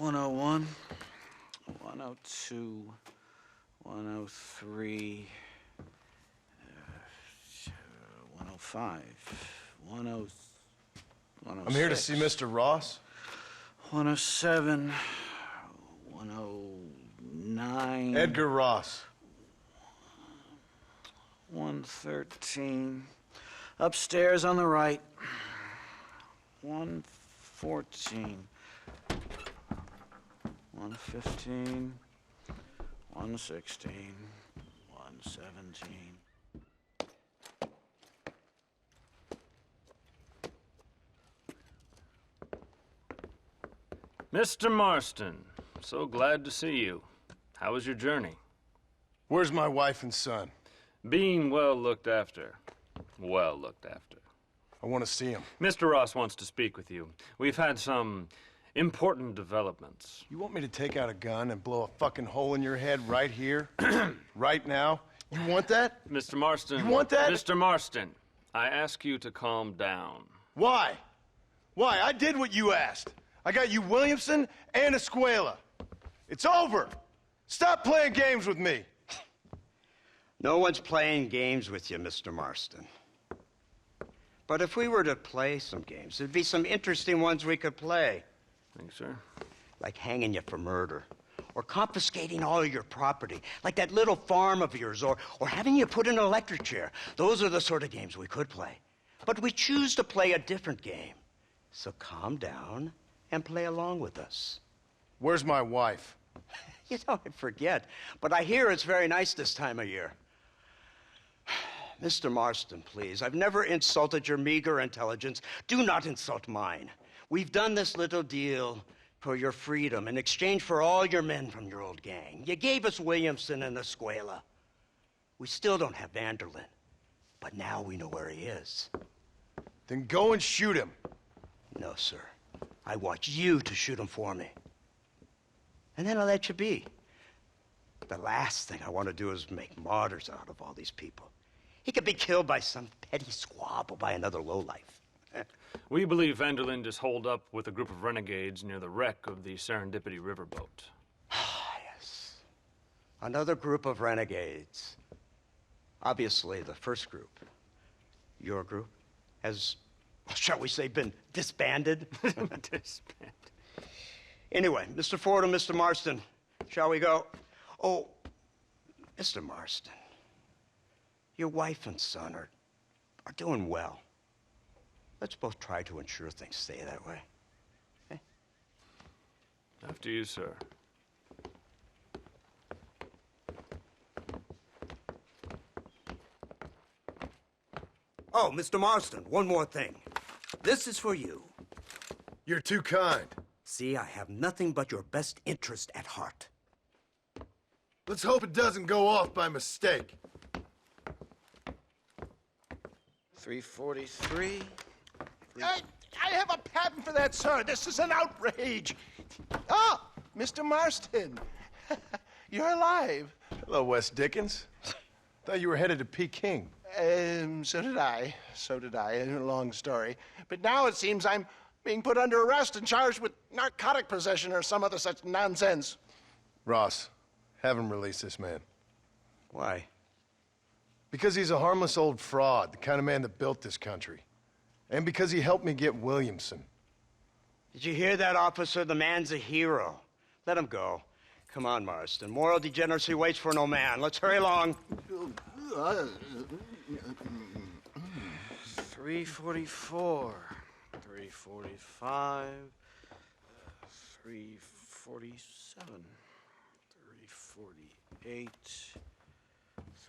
101, 102, 103, 105, 106. I'm here to see Mr. Ross. 107, 109. Edgar Ross. 113. Upstairs on the right. 114. 115. 116. 117. Mr. Marston, so glad to see you. How was your journey? Where's my wife and son? Being well looked after. Well looked after. I want to see him. Mr. Ross wants to speak with you. We've had some important developments. You want me to take out a gun and blow a fucking hole in your head right here? Right now? You want that? Mr. Marston. You want that? Mr. Marston, I ask you to calm down. Why? Why? I did what you asked. I got you Williamson and Escuela. It's over. Stop playing games with me. No one's playing games with you, Mr. Marston. But if we were to play some games, there'd be some interesting ones we could play. Thanks, sir. Like hanging you for murder, or confiscating all your property, like that little farm of yours, or having you put in an electric chair. Those are the sort of games we could play. But we choose to play a different game. So calm down and play along with us. Where's my wife? You know, I forget, but I hear it's very nice this time of year. Mr. Marston, please, I've never insulted your meager intelligence. Do not insult mine. We've done this little deal for your freedom in exchange for all your men from your old gang. You gave us Williamson and Escuela. We still don't have Vanderlyn, but now we know where he is. Then go and shoot him. No, sir. I want you to shoot him for me. And then I'll let you be. The last thing I want to do is make martyrs out of all these people. He could be killed by some petty squabble by another lowlife. We believe Vanderlyn is holed up with a group of renegades near the wreck of the Serendipity riverboat. Ah, yes. Another group of renegades. Obviously, the first group, your group, has, shall we say, been disbanded? Disbanded. Anyway, Mr. Ford and Mr. Marston, shall we go? Oh, Mr. Marston, your wife and son are doing well. Let's both try to ensure things stay that way. Okay? After you, sir. Oh, Mr. Marston, one more thing. This is for you. You're too kind. See, I have nothing but your best interest at heart. Let's hope it doesn't go off by mistake. 343. I have a patent for that, sir. This is an outrage. Oh, Mr. Marston. You're alive. Hello, Wes Dickens. Thought you were headed to Peking. So did I. So did I. A long story. But now it seems I'm being put under arrest and charged with narcotic possession or some other such nonsense. Ross, have him release this man. Why? Because he's a harmless old fraud, the kind of man that built this country. And because he helped me get Williamson. Did you hear that, officer? The man's a hero. Let him go. Come on, Marston. Moral degeneracy waits for no man. Let's hurry along. 344. 345. 347. 348.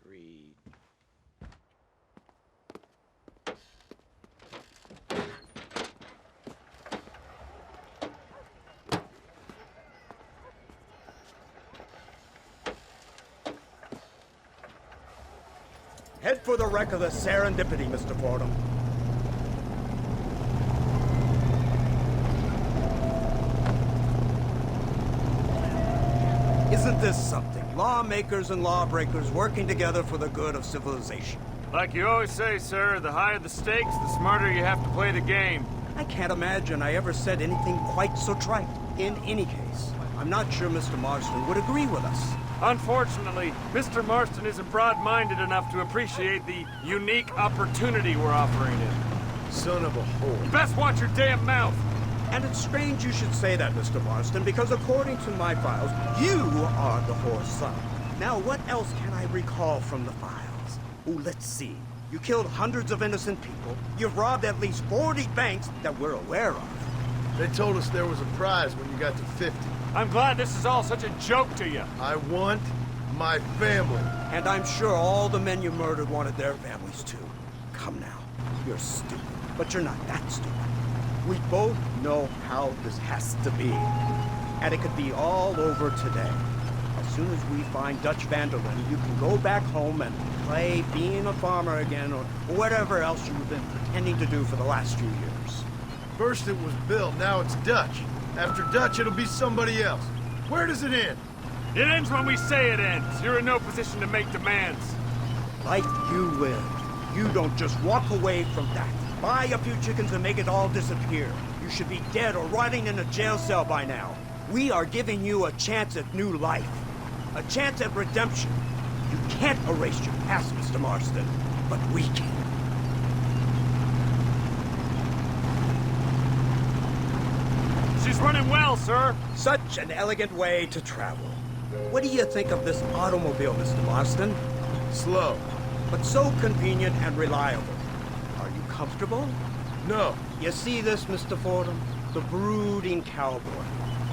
3... Head for the wreck of the Serendipity, Mr. Fordham. Isn't this something? Lawmakers and lawbreakers working together for the good of civilization. Like you always say, sir, the higher the stakes, the smarter you have to play the game. I can't imagine I ever said anything quite so trite. In any case, I'm not sure Mr. Marston would agree with us. Unfortunately, Mr. Marston isn't broad-minded enough to appreciate the unique opportunity we're offering him. Son of a whore. Best watch your damn mouth! And it's strange you should say that, Mr. Marston, because according to my files, you are the whore's son. Now, what else can I recall from the files? Oh, let's see. You killed hundreds of innocent people. You've robbed at least 40 banks that we're aware of. They told us there was a prize when you got to 50. I'm glad this is all such a joke to you. I want my family. And I'm sure all the men you murdered wanted their families too. Come now. You're stupid, but you're not that stupid. We both know how this has to be. And it could be all over today. As soon as we find Dutch van der Linde, you can go back home and play being a farmer again, or whatever else you've been pretending to do for the last few years. First it was Bill, now it's Dutch. After Dutch, it'll be somebody else. Where does it end? It ends when we say it ends. You're in no position to make demands. Life you live. You don't just walk away from that. Buy a few chickens and make it all disappear. You should be dead or rotting in a jail cell by now. We are giving you a chance at new life. A chance at redemption. You can't erase your past, Mr. Marston, but we can. She's running well, sir. Such an elegant way to travel. What do you think of this automobile, Mr. Marston? Slow. But so convenient and reliable. Are you comfortable? No. You see this, Mr. Fordham? The brooding cowboy.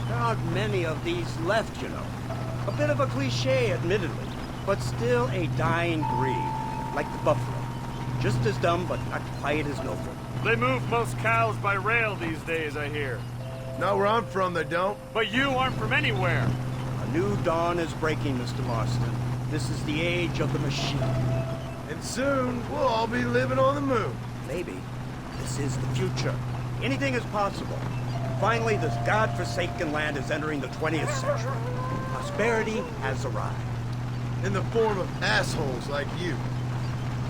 There aren't many of these left, you know. A bit of a cliche, admittedly, but still a dying breed, like the buffalo. Just as dumb, but not quite as noble. They move most cows by rail these days, I hear. Not where I'm from, they don't. But you aren't from anywhere. A new dawn is breaking, Mr. Marston. This is the age of the machine. And soon, we'll all be living on the moon. Maybe this is the future. Anything is possible. Finally, this godforsaken land is entering the 20th century. Prosperity has arrived. In the form of assholes like you.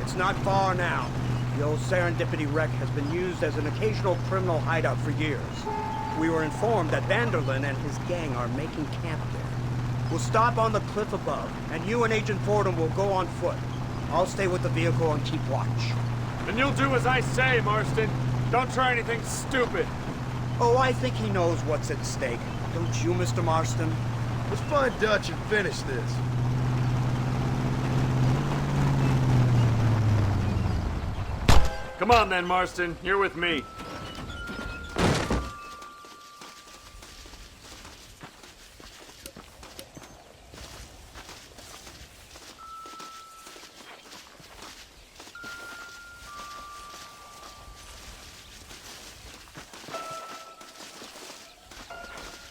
It's not far now. The old Serendipity wreck has been used as an occasional criminal hideout for years. We were informed that van der Linde and his gang are making camp there. We'll stop on the cliff above, and you and Agent Fordham will go on foot. I'll stay with the vehicle and keep watch. And you'll do as I say, Marston. Don't try anything stupid. Oh, I think he knows what's at stake. Don't you, Mr. Marston? Let's find Dutch and finish this. Come on then, Marston. You're with me.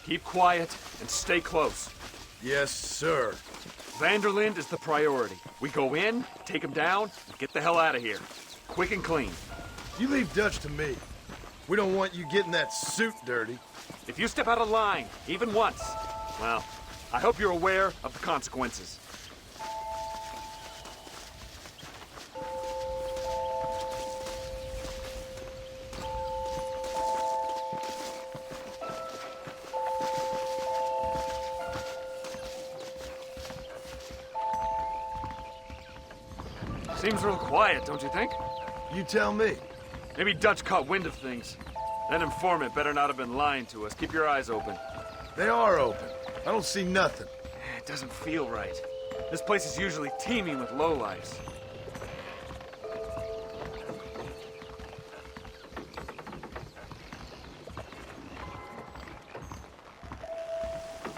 Keep quiet and stay close. Yes, sir. Van der Linde is the priority. We go in, take him down, and get the hell out of here. Quick and clean. You leave Dutch to me. We don't want you getting that suit dirty. If you step out of line, even once, well, I hope you're aware of the consequences. Seems real quiet, don't you think? You tell me. Maybe Dutch caught wind of things. That informant better not have been lying to us. Keep your eyes open. They are open. I don't see nothing. It doesn't feel right. This place is usually teeming with lowlifes.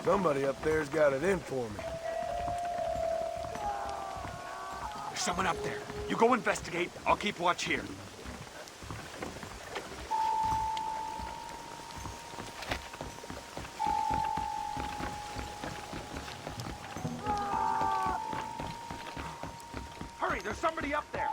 Somebody up there's got it in for me. There's someone up there. You go investigate. I'll keep watch here. Hurry, there's somebody up there.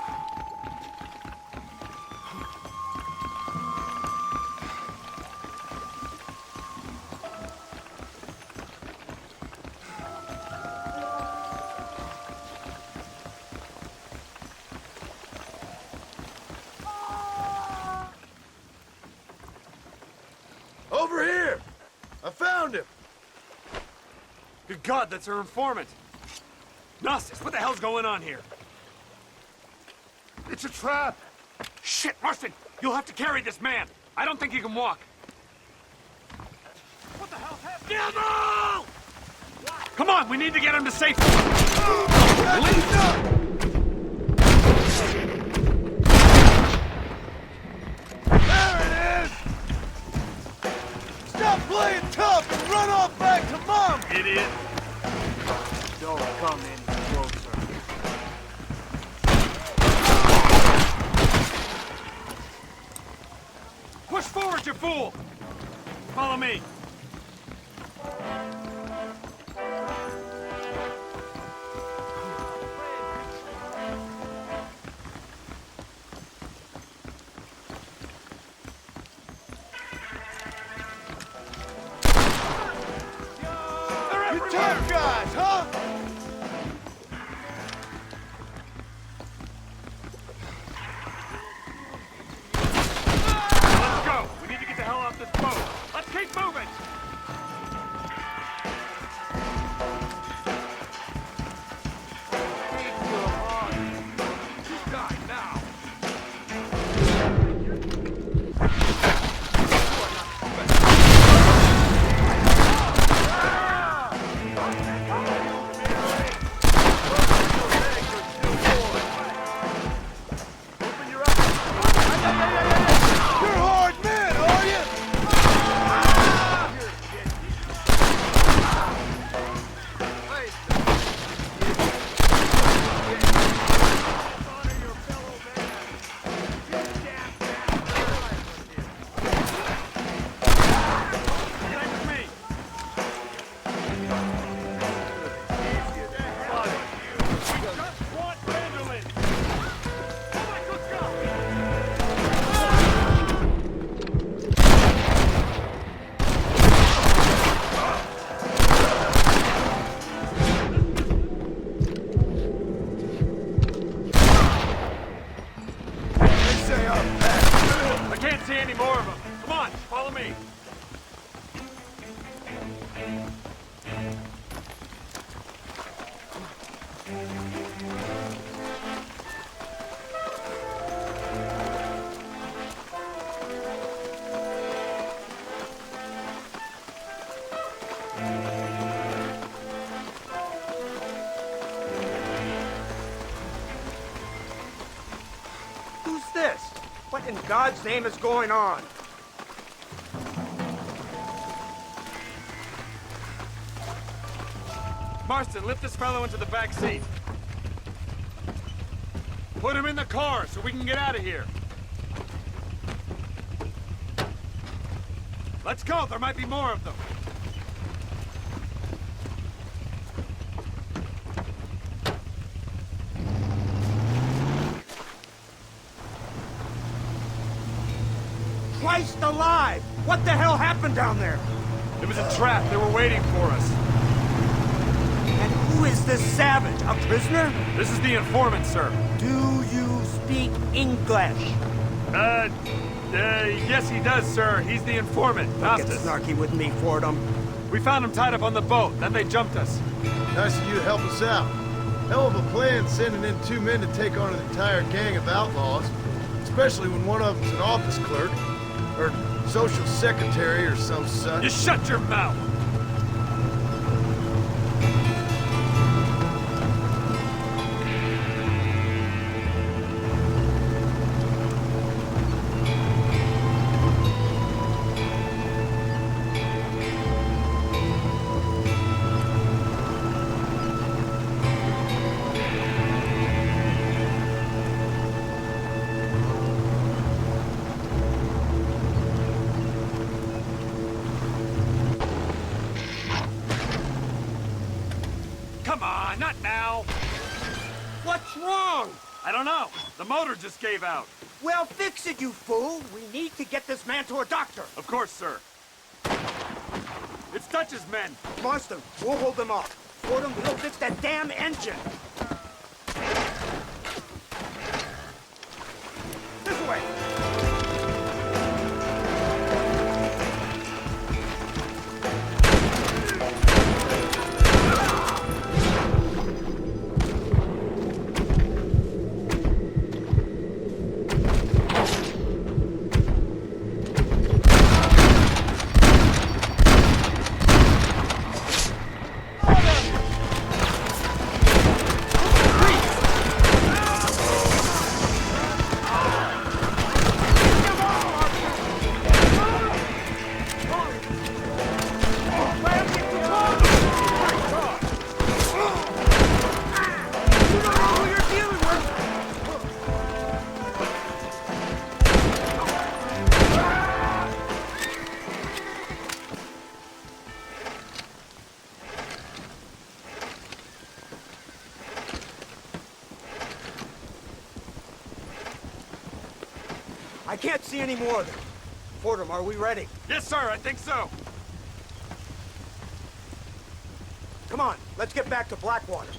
Over here! I found Good God, that's our informant. Gnosis, what the hell's going on here? It's a trap! Shit, Marston! You'll have to carry this man! I don't think he can walk. What the hell's happening? Gilmo! Come on, we need to get him to safety! There it is! Stop playing tough and run off back to Mom! Idiot! Don't come any closer. Push forward, you fool! Follow me. You tough guys, huh? Let's go! We need to get the hell off this boat! Let's keep moving! Die now! You're hard men, are you? Stay with me! We just want Vandalin! All right, let's go! They say I'm back. I can't see any more of them. Come on, follow me. Who's this? What in God's name is going on? Marston, lift this fellow into the back seat. Put him in the car so we can get out of here. Let's go, there might be more of them. Christ alive! What the hell happened down there? It was a trap, they were waiting for us. And who is this savage? A prisoner? This is the informant, sir. Do you speak English? Yes he does, sir. He's the informant, Get Gnostis. snarky with me, Fordham. We found him tied up on the boat, then they jumped us. Nice of you to help us out. Hell of a plan sending in 2 men to take on an entire gang of outlaws, especially when one of them's an office clerk, or social secretary or some such. You shut your mouth! Come on, not now! What's wrong? I don't know. The motor just gave out. Well, fix it, you fool. We need to get this man to a doctor. Of course, sir. It's Dutch's men. Marston, we'll hold them off. Fordham, we'll fix that damn engine. This way. I can't see any more of them. Fordham, are we ready? Yes, sir, I think so. Come on, let's get back to Blackwater.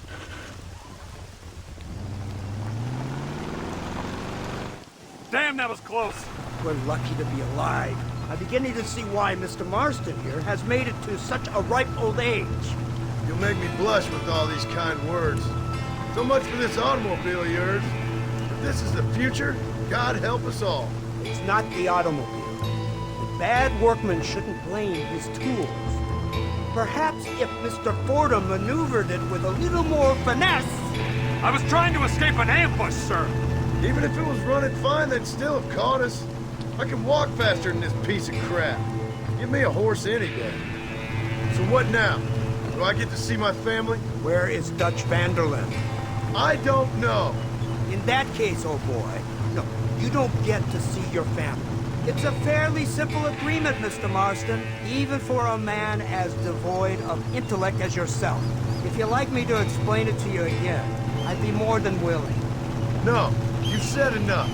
Damn, that was close. We're lucky to be alive. I'm beginning to see why Mr. Marston here has made it to such a ripe old age. You'll make me blush with all these kind words. So much for this automobile of yours. If this is the future, God help us all. It's not the automobile. The bad workman shouldn't blame his tools. Perhaps if Mr. Fordham maneuvered it with a little more finesse. I was trying to escape an ambush, sir. Even if it was running fine, they'd still have caught us. I can walk faster than this piece of crap. Give me a horse any day. So what now? Do I get to see my family? Where is Dutch Vanderlyn? I don't know. In that case, oh boy, no, you don't get to see your family. It's a fairly simple agreement, Mr. Marston, even for a man as devoid of intellect as yourself. If you'd like me to explain it to you again, I'd be more than willing. No, you've said enough.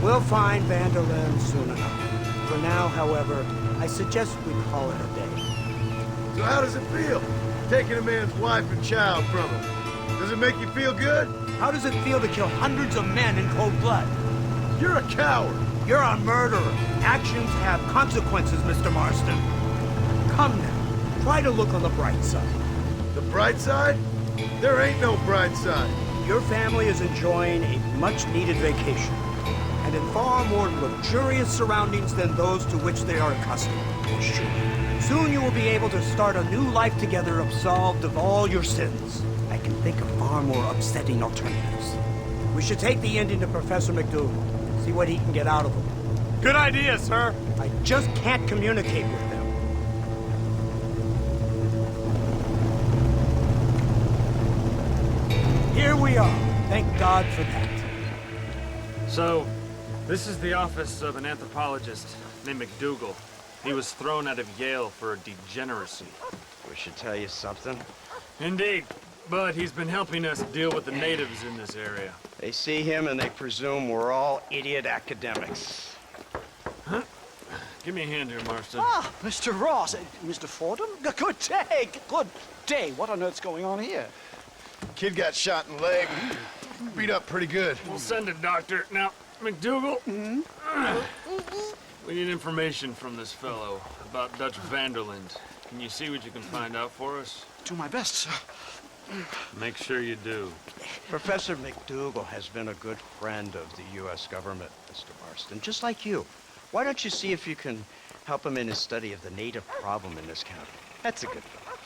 We'll find Vanderlyn soon enough. For now, however, I suggest we call it a day. So how does it feel, taking a man's wife and child from him? Does it make you feel good? How does it feel to kill hundreds of men in cold blood? You're a coward. You're a murderer. Actions have consequences, Mr. Marston. Come now, try to look on the bright side. The bright side? There ain't no bright side. Your family is enjoying a much-needed vacation, and in far more luxurious surroundings than those to which they are accustomed, for sure. Soon you will be able to start a new life together, absolved of all your sins. I can think of far more upsetting alternatives. We should take the Indian to Professor McDougal, see what he can get out of him. Good idea, sir. I just can't communicate with them. Here we are. Thank God for that. So, this is the office of an anthropologist named McDougal. He was thrown out of Yale for degeneracy. We should tell you something. Indeed, but he's been helping us deal with the natives in this area. They see him and they presume we're all idiot academics. Give me a hand here, Marston. Ah, Mr. Ross. Mr. Fordham? Good day. Good day. What on earth's going on here? Kid got shot in the leg. Beat up pretty good. We'll send a doctor. Now, McDougal, we need information from this fellow about Dutch Vanderlyn. Can you see what you can find out for us? Do my best, sir. Make sure you do. Professor McDougal has been a good friend of the U.S. government, Mr. Marston, just like you. Why don't you see if you can help him in his study of the native problem in this county? That's a good fellow.